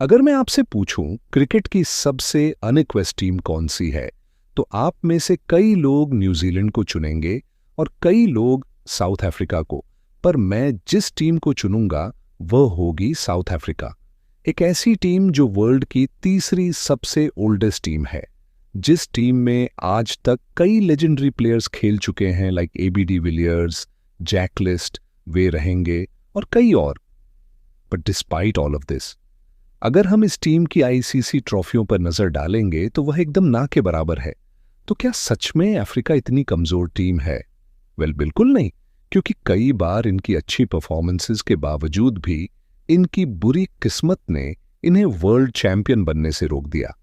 अगर मैं आपसे पूछूं क्रिकेट की सबसे अनइक्वेस्ट टीम कौन सी है, तो आप में से कई लोग न्यूजीलैंड को चुनेंगे और कई लोग साउथ अफ्रीका को। पर मैं जिस टीम को चुनूंगा वह होगी साउथ अफ्रीका। एक ऐसी टीम जो वर्ल्ड की तीसरी सबसे ओल्डेस्ट टीम है, जिस टीम में आज तक कई लेजेंडरी प्लेयर्स खेल चुके हैं, लाइक एबी विलियर्स, जैक लिस्ट, वे रहेंगे और कई और। But despite all of this, अगर हम इस टीम की आईसीसी ट्रॉफियों पर नजर डालेंगे तो वह एकदम ना के बराबर है। तो क्या सच में अफ्रीका इतनी कमजोर टीम है? वेल, बिल्कुल नहीं, क्योंकि कई बार इनकी अच्छी परफॉर्मेंसेस के बावजूद भी इनकी बुरी किस्मत ने इन्हें वर्ल्ड चैंपियन बनने से रोक दिया।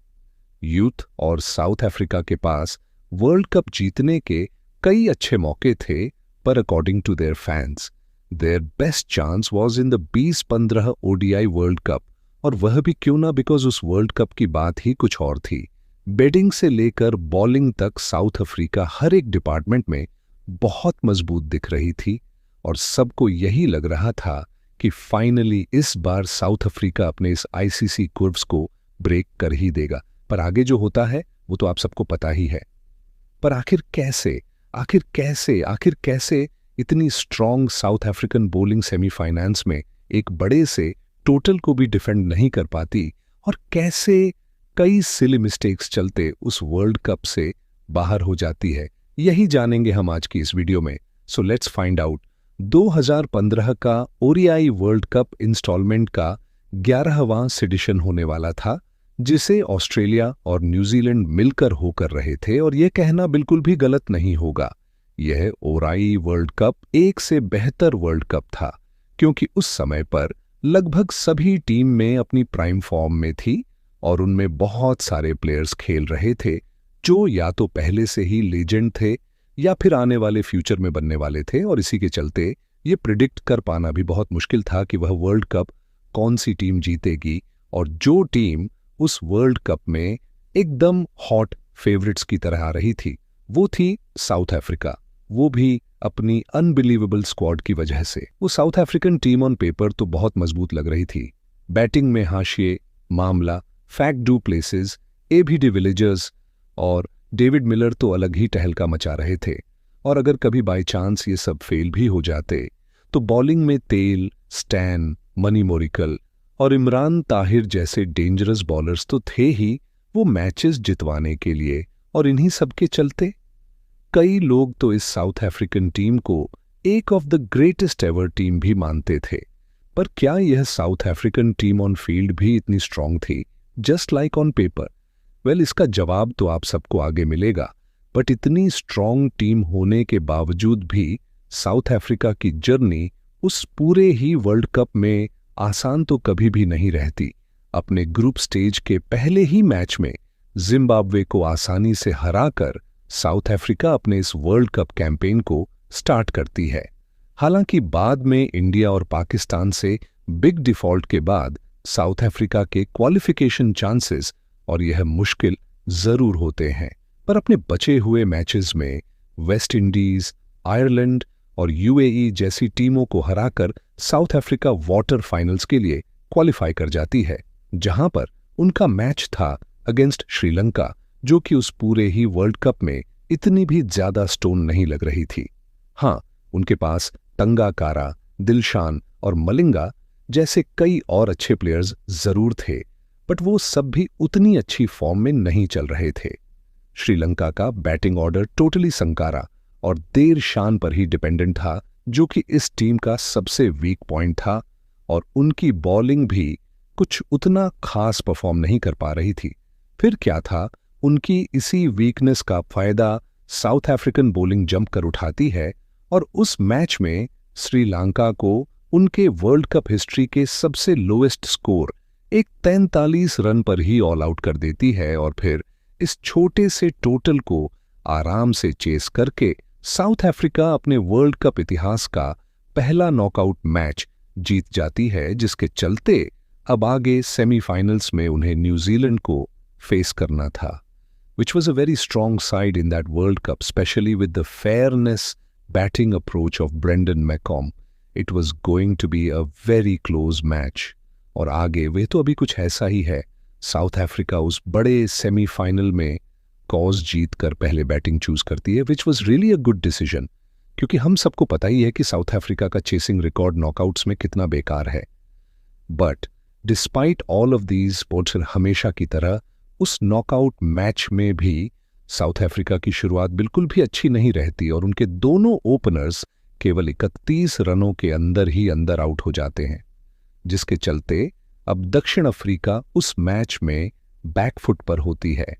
यूथ और साउथ अफ्रीका के पास वर्ल्ड कप जीतने के कई अच्छे मौके थे, पर according to their fans, their best chance was in the 2015 ODI world cup. और वह भी क्यों ना, बिकॉज उस वर्ल्ड कप की बात ही कुछ और थी। बैटिंग से लेकर बॉलिंग तक साउथ अफ्रीका हर एक डिपार्टमेंट में बहुत मजबूत दिख रही थी, और सबको यही लग रहा था कि फाइनली इस बार साउथ अफ्रीका अपने इस आईसीसी कर्व्स को ब्रेक कर ही देगा। पर आगे जो होता है वो तो आप सबको पता ही है। पर आखिर कैसे इतनी strong south African bowling semifinals में एक बड़े से टोटल को भी डिफेंड नहीं कर पाती, और कैसे कई सिली मिस्टेक्स चलते उस वर्ल्ड कप से बाहर हो जाती है, यही जानेंगे हम आज की इस वीडियो में। So let's find out. 2015 का ओडीआई वर्ल्ड कप इंस्टॉलमेंट का 11वां सिडिशन होने वाला था, जिसे ऑस्ट्रेलिया और न्यूजीलैंड मिलकर होकर रहे थे। और यह कहना बिल्कुल भी गलत नहीं होगा, यह ओडीआई वर्ल्ड कप एक से बेहतर वर्ल्ड कप था, क्योंकि उस समय पर लगभग सभी टीम में अपनी प्राइम फॉर्म में थी, और उनमें बहुत सारे प्लेयर्स खेल रहे थे जो या तो पहले से ही लीजेंड थे या फिर आने वाले फ्यूचर में बनने वाले थे। और इसी के चलते ये प्रिडिक्ट कर पाना भी बहुत मुश्किल था कि वह वर्ल्ड कप कौन सी टीम जीतेगी। और जो टीम उस वर्ल्ड कप में एकदम हॉट फेवरेट्स की तरह आ रही थी वो थी साउथ अफ्रीका, वो भी अपनी अनबिलीवेबल स्क्वाड की वजह से। वो south African team on paper तो बहुत मजबूत लग रही थी। बैटिंग में हाशिए मामला, फैक्ट डू प्लेसेस, एबी विलियर्स और डेविड मिलर तो अलग ही टहलका मचा रहे थे। और अगर कभी बाय चांस ये सब फेल भी हो जाते तो बॉलिंग में तेल, स्टैन, मनी मोरिकल और इमरान ताहिर जैसे डेंजरस बॉलर्स तो थे ही वो मैचेस जितवाने के लिए। और इन्हीं सब के चलते कई लोग तो इस साउथ अफ्रीकन टीम को एक of the greatest ever team भी मानते थे। पर क्या यह south African team on field भी इतनी स्ट्रांग थी, just like on paper? Well, इसका जवाब तो आप सबको आगे मिलेगा। बट इतनी स्ट्रांग टीम होने के बावजूद भी साउथ अफ्रीका की जर्नी उस पूरे ही वर्ल्ड कप में आसान तो कभी भी नहीं रहती। अपने ग्रुप स्टेज के पहले ही मैच में जिम्बाब्वे को आसानी से हराकर साउथ अफ्रीका अपने इस वर्ल्ड कप कैंपेन को स्टार्ट करती है। हालांकि बाद में इंडिया और पाकिस्तान से बिग डिफॉल्ट के बाद साउथ अफ्रीका के क्वालिफिकेशन चांसेस और यह मुश्किल जरूर होते हैं, पर अपने बचे हुए मैचेस में वेस्ट इंडीज, आयरलैंड और यूएई जैसी टीमों को हराकर साउथ अफ्रीका वाटर फाइनल्स के लिए क्वालिफाई कर जाती है, जहां पर उनका मैच था अगेंस्ट श्रीलंका, जो कि उस पूरे ही वर्ल्ड कप में इतनी भी ज्यादा स्टोन नहीं लग रही थी। हाँ, उनके पास टंगाकारा, दिलशान और मलिंगा जैसे कई और अच्छे प्लेयर्स जरूर थे, बट वो सब भी उतनी अच्छी फॉर्म में नहीं चल रहे थे। श्रीलंका का बैटिंग ऑर्डर टोटली संकारा और देर शान पर ही डिपेंडेंट था, जो कि इस टीम का सबसे वीक पॉइंट था। और उनकी बॉलिंग भी कुछ उतना खास परफॉर्म नहीं कर पा रही थी। फिर क्या था, उनकी इसी वीकनेस का फायदा साउथ अफ्रीकन बॉलिंग जंप कर उठाती है, और उस मैच में श्रीलंका को उनके वर्ल्ड कप हिस्ट्री के सबसे लोएस्ट स्कोर एक 43 रन पर ही ऑल आउट कर देती है। और फिर इस छोटे से टोटल को आराम से चेस करके साउथ अफ्रीका अपने वर्ल्ड कप इतिहास का पहला नॉकआउट मैच जीत जाती है, जिसके चलते अब आगे सेमीफाइनल्स में उन्हें न्यूजीलैंड को फेस करना था, which was a very strong side in that World Cup, especially with the fairness batting approach of Brendan McCom. It was going to be a very close match. और आगे वे तो अभी कुछ ऐसा ही है। साउथ अफ्रीका उस बड़े सेमीफाइनल में टॉस जीत कर पहले बैटिंग चूज करती है, which was really a good decision, क्योंकि हम सबको पता ही है कि साउथ अफ्रीका का चेसिंग रिकॉर्ड नॉकआउट्स में कितना बेकार है। But despite all of these sports, हमेशा की तरह उस नॉकआउट मैच में भी साउथ अफ्रीका की शुरुआत बिल्कुल भी अच्छी नहीं रहती और उनके दोनों ओपनर्स केवल 31 रनों के अंदर ही अंदर आउट हो जाते हैं, जिसके चलते अब दक्षिण अफ्रीका उस मैच में बैकफुट पर होती है।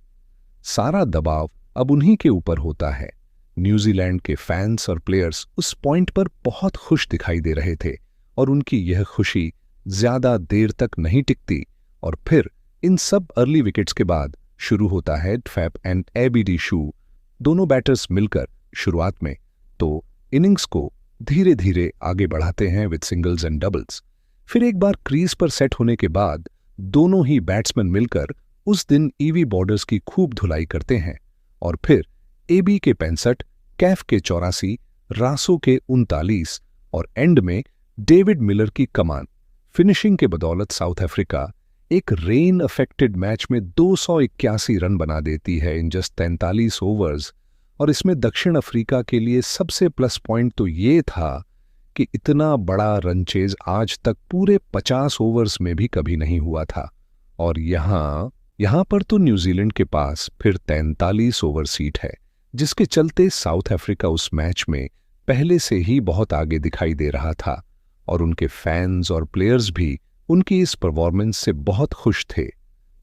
सारा दबाव अब उन्हीं के ऊपर होता है। न्यूजीलैंड के फैंस और प्लेयर्स उस पॉइंट पर बहुत खुश दिखाई दे रहे थे और उनकी यह खुशी ज्यादा देर तक नहीं टिकती और फिर इन सब अर्ली विकेट्स के बाद शुरू होता है फैफ एंड एबीडी शू। दोनों बैटर्स मिलकर शुरुआत में तो इनिंग्स को धीरे धीरे आगे बढ़ाते हैं विद सिंगल्स एंड डबल्स। फिर एक बार क्रीज पर सेट होने के बाद दोनों ही बैट्समैन मिलकर उस दिन ईवी बॉर्डर्स की खूब धुलाई करते हैं और फिर एबी के 65, कैफ के 84, रासो के 39 और एंड में डेविड मिलर की कमान। फिनिशिंग के बदौलत साउथ अफ्रीका एक रेन अफेक्टेड मैच में 281 रन बना देती है इन जस्ट 43 ओवर्स। और इसमें दक्षिण अफ्रीका के लिए सबसे प्लस पॉइंट तो ये था कि इतना बड़ा रन चेज आज तक पूरे 50 ओवर्स में भी कभी नहीं हुआ था। और यहां पर तो न्यूजीलैंड के पास फिर 43 ओवर सीट है, जिसके चलते साउथ अफ्रीका उस मैच में पहले से ही बहुत आगे दिखाई दे रहा था और उनके फैंस और प्लेयर्स भी उनकी इस परफॉर्मेंस से बहुत खुश थे।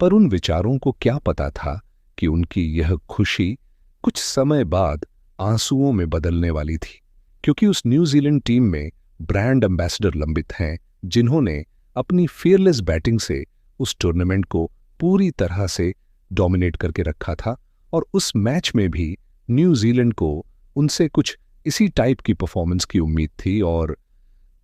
पर उन विचारों को क्या पता था कि उनकी यह खुशी कुछ समय बाद आंसुओं में बदलने वाली थी, क्योंकि उस न्यूजीलैंड टीम में ब्रांड एम्बेसडर लंबित हैं, जिन्होंने अपनी फियरलेस बैटिंग से उस टूर्नामेंट को पूरी तरह से डोमिनेट करके रखा था। और उस मैच में भी न्यूजीलैंड को उनसे कुछ इसी टाइप की परफॉर्मेंस की उम्मीद थी और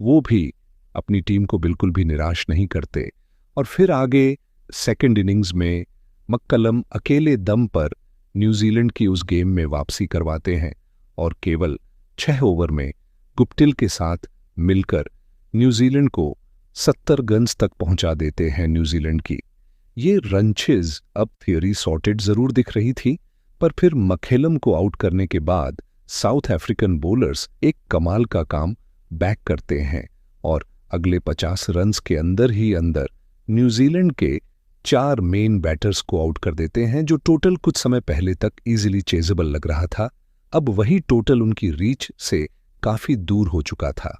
वो भी अपनी टीम को बिल्कुल भी निराश नहीं करते। और फिर आगे सेकंड इनिंग्स में मक्कलम अकेले दम पर न्यूजीलैंड की उस गेम में वापसी करवाते हैं और केवल 6 ओवर में गुप्टिल के साथ मिलकर न्यूजीलैंड को 70 गन्स तक पहुंचा देते हैं न्यूजीलैंड की। ये रंचेज अब थियोरी सॉर्टेड जरूर दिख रही थी, पर फिर मखेलम को आउट करने के बाद साउथ अफ्रीकन बॉलर्स एक कमाल का काम बैक करते हैं और अगले 50 रन्स के अंदर ही अंदर न्यूजीलैंड के 4 मेन बैटर्स को आउट कर देते हैं, जो टोटल कुछ समय पहले तक इजीली चेजेबल लग रहा था। अब वही टोटल उनकी रीच से काफी दूर हो चुका था।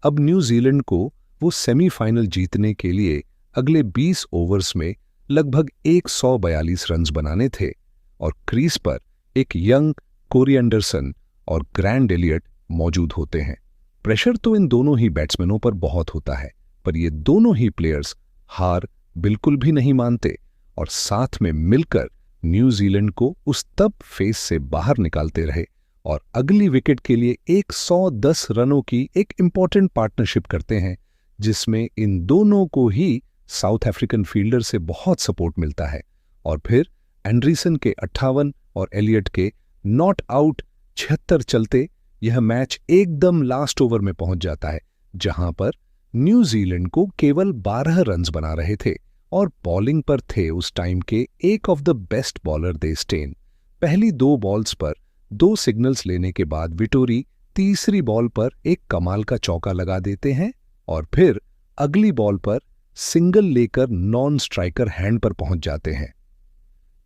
अब न्यूजीलैंड को वो सेमीफाइनल जीतने के लिए अगले 20 ओवर्स में लगभग 142 रन्स बनाने थे और क्रीज पर एक यंग कोरी एंडरसन और ग्रैंड एलियट मौजूद होते हैं। प्रेशर तो इन दोनों ही बैट्समैनों पर बहुत होता है, पर ये दोनों ही प्लेयर्स हार बिल्कुल भी नहीं मानते और साथ में मिलकर न्यूजीलैंड को उस तब फेस से बाहर निकालते रहे और अगली विकेट के लिए 110 रनों की एक इंपॉर्टेंट पार्टनरशिप करते हैं, जिसमें इन दोनों को ही साउथ अफ्रीकन फील्डर से बहुत सपोर्ट मिलता है। और फिर एंडरसन के 58 और एलियट के नॉट आउट 76 चलते यह मैच एकदम लास्ट ओवर में पहुंच जाता है, जहां पर न्यूजीलैंड को केवल 12 रन्स बना रहे थे और बॉलिंग पर थे उस टाइम के एक of the best bowler Dale Steyn. पहली 2 बॉल्स पर 2 सिग्नल्स लेने के बाद विटोरी तीसरी बॉल पर एक कमाल का चौका लगा देते हैं और फिर अगली बॉल पर सिंगल लेकर नॉन स्ट्राइकर हैंड पर पहुंच जाते हैं।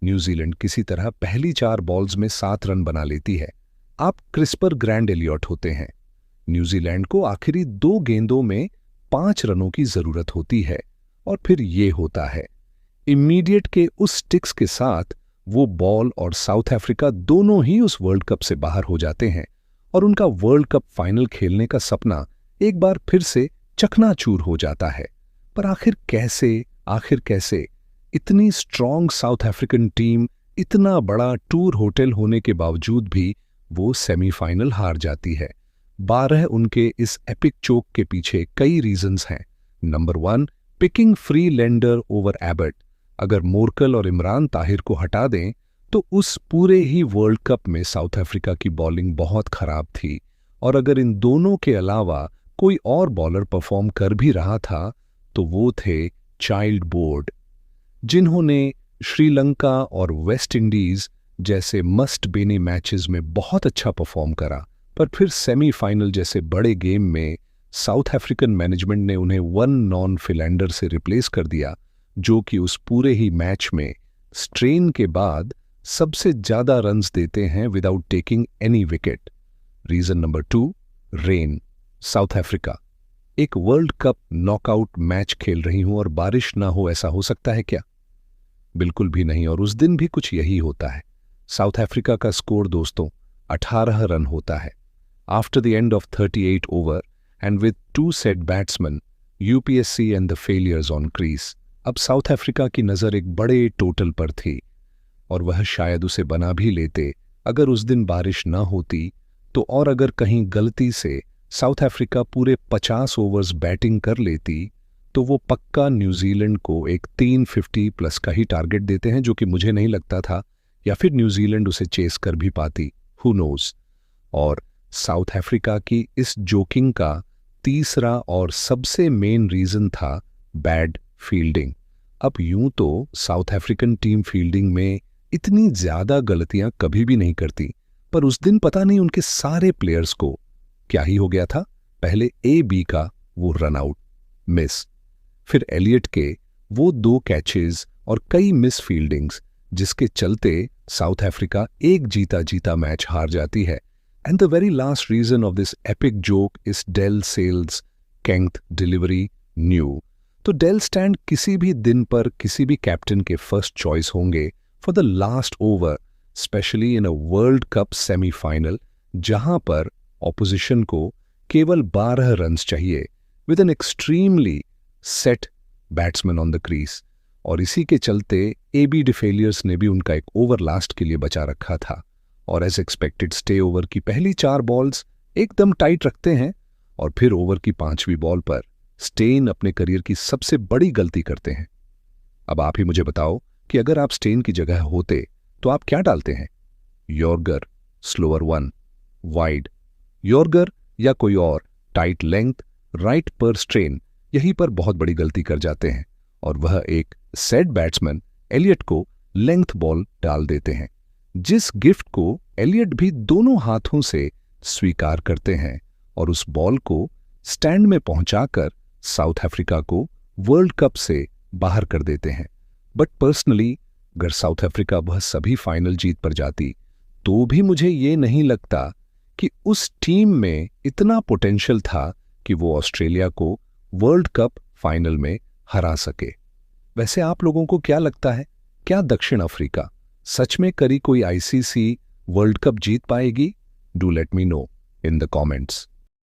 न्यूजीलैंड किसी तरह पहली 4 बॉल्स में 7 रन बना लेती है। आप क्रिस्पर ग्रैंड एलियट होते हैं। न्यूजीलैंड को आखिरी 2 गेंदों में 5 रनों की जरूरत होती है और फिर ये होता है। इमीडिएट के उस स्टिक्स के साथ वो बॉल और साउथ अफ्रीका दोनों ही उस वर्ल्ड कप से बाहर हो जाते हैं और उनका वर्ल्ड कप फाइनल खेलने का सपना एक बार फिर से चकनाचूर हो जाता है। पर आखिर कैसे इतनी स्ट्रॉन्ग साउथ अफ्रीकन टीम, इतना बड़ा टूर होटल होने के बावजूद भी वो सेमीफाइनल हार जाती है। 12 उनके इस एपिक चोक के पीछे कई रीजंस हैं। Number 1, picking free lander over Abbott. अगर मोर्कल और इमरान ताहिर को हटा दें तो उस पूरे ही वर्ल्ड कप में साउथ अफ्रीका की बॉलिंग बहुत खराब थी और अगर इन दोनों के अलावा कोई और बॉलर परफॉर्म कर भी रहा था तो वो थे चाइल्ड बोर्ड, जिन्होंने श्रीलंका और वेस्ट इंडीज जैसे मस्ट बेनी मैचेस में बहुत अच्छा परफॉर्म करा, पर फिर सेमीफाइनल जैसे बड़े गेम में साउथ अफ्रीकन मैनेजमेंट ने उन्हें वन नॉन फिलैंडर से रिप्लेस कर दिया, जो कि उस पूरे ही मैच में स्ट्रेन के बाद सबसे ज्यादा रन्स देते हैं without taking any wicket. Reason number 2, rain. South Africa एक वर्ल्ड कप नॉकआउट मैच खेल रही हूं और बारिश ना हो, ऐसा हो सकता है क्या? बिल्कुल भी नहीं। और उस दिन भी कुछ यही होता है। साउथ अफ्रीका का स्कोर दोस्तों 18 रन होता है after the end of 38 over and with 2 set batsman, UPSC and the failures on crease. अब साउथ अफ्रीका की नजर एक बड़े टोटल पर थी और वह शायद उसे बना भी लेते अगर उस दिन बारिश ना होती तो, और अगर कहीं गलती से साउथ अफ्रीका पूरे 50 ओवर्स बैटिंग कर लेती तो वो पक्का न्यूजीलैंड को एक 350 प्लस का ही टारगेट देते हैं, जो कि मुझे नहीं लगता था, या फिर न्यूजीलैंड उसे चेस कर भी पाती, हु नोज। और साउथ अफ्रीका की इस जोकिंग का तीसरा और सबसे मेन रीजन था बैड फील्डिंग। अब यूं तो साउथ अफ्रीकन टीम फील्डिंग में इतनी ज्यादा गलतियां कभी भी नहीं करती, पर उस दिन पता नहीं उनके सारे प्लेयर्स को क्या ही हो गया था। पहले A-B का वो रन आउट मिस, फिर एलियट के वो 2 कैचेस और कई मिस फील्डिंग्स, जिसके चलते साउथ अफ्रीका एक जीता जीता मैच हार जाती है। And the very last reason of this epic joke is Dale sells कैंथ डिलीवरी न्यू। तो डेल स्टैंड किसी भी दिन पर किसी भी कैप्टन के फर्स्ट चॉइस होंगे for the last over, specially in a world cup semifinal, जहां पर ऑपोजिशन को केवल 12 रन्स चाहिए with an extremely set batsman on the crease. और इसी के चलते AB डिफेलियर्स ने भी उनका एक ओवर लास्ट के लिए बचा रखा था, और एज एक्सपेक्टेड स्टे ओवर की पहली 4 बॉल्स एकदम टाइट रखते हैं, और फिर ओवर की 5वीं बॉल पर स्टेन अपने करियर की सबसे बड़ी गलती करते हैं। अब आप ही मुझे बताओ कि अगर आप स्टेन की जगह होते तो आप क्या डालते हैं? यॉर्गर, स्लोअर 1, वाइड, यॉर्गर या कोई और, टाइट लेंथ, राइट पर स्ट्रेन, यहीं पर बहुत बड़ी गलती कर जाते हैं, और वह एक सेट बैट्समैन एलियट को लेंथ बॉल डाल देते हैं, जिस गिफ्ट को एलियट भी दोनों हाथों से स्वीकार करते हैं, और उस बॉल को स्टैंड में पहुंचाकर साउथ अफ्रीका को वर्ल्ड कप से बाहर कर देते हैं। बट पर्सनली अगर साउथ अफ्रीका वह सभी फाइनल जीत पर जाती तो भी मुझे ये नहीं लगता कि उस टीम में इतना पोटेंशियल था कि वो ऑस्ट्रेलिया को वर्ल्ड कप फाइनल में हरा सके। वैसे आप लोगों को क्या लगता है, क्या दक्षिण अफ्रीका सच में करी कोई ICC वर्ल्ड कप जीत पाएगी? Do let me know in the comments.